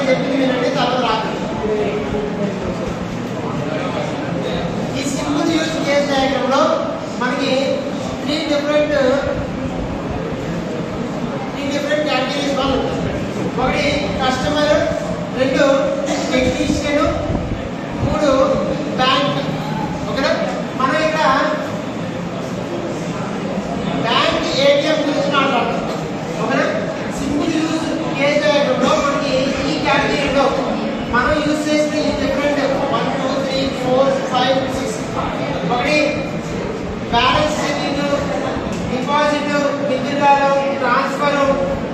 చెప్పింది వినండి, తర్వాత రాదు. ఈ సింపుల్ యూజ్ కేస్ డయాగ్రామ్ లో మనకి త్రీ డిఫరెంట్ కేటగిరీస్ వాళ్ళు ఉంటారు. ఒకటి కస్టమర్, రెండు టెక్నీషియన్, మూడు బ్యాంక్. ఓకేనా? మనం ఇక్కడ బ్యాంక్ ఏటీఎం గురించి మాట్లాడుతాం. ఓకేనా? సింపుల్ యూజ్ కేస్ డయాగ్రామ్ లో మనకి ఈ కేటగిరీలో మనం యూజ్ చేసిన ఈ డిఫరెంట్ 1 2 3 4 5 6 ఒకటి balance checking, deposit, withdrawal, transfer,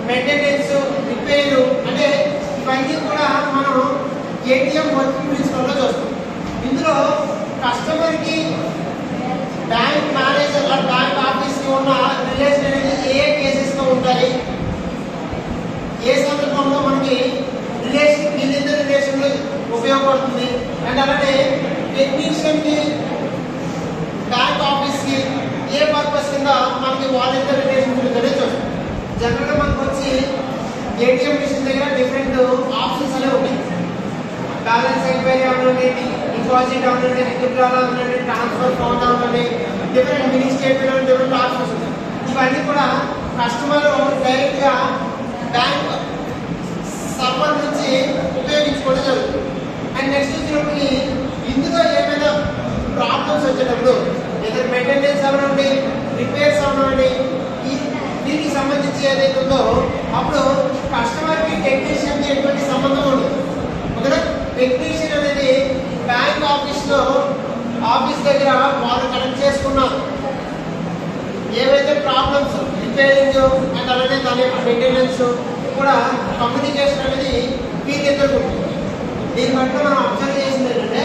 maintenance, repair, అంటే ఇవన్నీ కూడా మనం ఏటీఎం వర్కింగ్ ప్రిన్సిపల్లో చూస్తాం. ఇందులో కస్టమర్ కి బ్యాంక్ మేనేజర్ బ్యాంక్ ఆఫీస్ కి ఉన్న రిలేషన్ అనేది ఏ కేసెస్ తో ఉండాలి, ఏ సందర్భంలో మనకి రిలేషన్ వీళ్ళిద్దరు రిలేషన్ ఉపయోగపడుతుంది, అండ్ అలానే టెక్నీషియన్ కి బ్యాంక్ ఆఫీస్ కి ఏ పర్పస్ కింద మనకి వాళ్ళిద్దరు రిలేషన్ అనేది చూస్తాం. జనరల్ గా మనకు వచ్చి ఏటీఎం మిషన్ దగ్గర డిఫరెంట్ ఆప్షన్స్ అనేవి ఉంటాయి. బ్యాలెన్స్ ఎంక్వైరీ అవ్వండి, డిపాజిట్ అవ్వండి, విత్డ్రాల్ అవ్వండి, ట్రాన్స్ఫర్ ఫౌండ్ అవ్వండి, different mini statement, different options ఉంటాయి. ఇవన్నీ కూడా కస్టమర్ డైరెక్ట్ గా బ్యాంక్ సర్వర్ నుంచి ఉపయోగించుకోవడం జరుగుతుంది. అండ్ నెక్స్ట్ వచ్చినప్పటికి ఇందులో ఏమైనా ప్రాబ్లమ్స్ వచ్చేటప్పుడు ఏదైనా మెయింటెనెన్స్ అవ్వండి, రిపేర్స్ అవ్వండి, దీనికి సంబంధించి ఏదైతే ఉందో అప్పుడు కస్టమర్ కి టెక్నీషియన్ కి ఎటువంటి సంబంధం ఉండదు. ఓకేనా? టెక్నీషియన్ అనేది బ్యాంక్ ఆఫీస్ దగ్గర వాళ్ళు కనెక్ట్ చేసుకున్నారు ఏవైతే ప్రాబ్లమ్స్ రిపేరింగ్ అండ్ అలానే దాని యొక్క మెయింటెనెన్స్ కూడా కమ్యూనికేషన్ అనేది వీళ్ళిద్దరు ఉంటుంది. దీని బట్టి మనం అబ్జర్వ్ చేసింది ఏంటంటే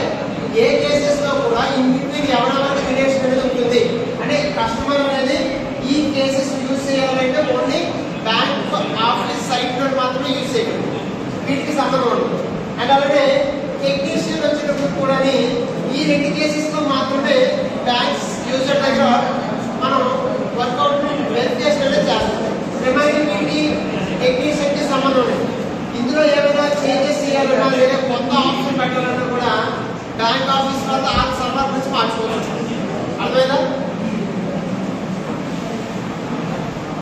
ఏ కేసెస్ లో కూడా ఇన్ బిట్వీన్ ఎవరెవరికి రిలేషన్ అనేది ఉంటుంది. అంటే కస్టమర్ అనేది ఈ కేసెస్ యూజ్ చేయాలంటే ఓన్లీ బ్యాంక్ ఆఫీస్ సైట్ నుండి మాత్రమే యూజ్ చేయాలి, వీటికి సంబంధం ఉంటుంది. అండ్ అలాగే టెక్నీషియన్ వచ్చేటప్పుడు కూడా ఈ రెండు కేసెస్ లో మాత్రమే బ్యాంక్స్ యూజర్ దగ్గర మనం వర్కౌట్ వెరిఫికేషన్ అనేది చేస్తాం. రిమైనింగ్ వీటి టెక్నీషియన్ కి సంబంధం లేదు. ఇందులో ఏమైనా చేంజెస్ చేయాలన్నా లేదా కొత్త ఆప్షన్ పెట్టాలన్నా కూడా బ్యాంక్ ఆఫీస్ వల్ల ఆ సర్వర్ నుంచి మార్చుకోవచ్చు. అర్థమైందా?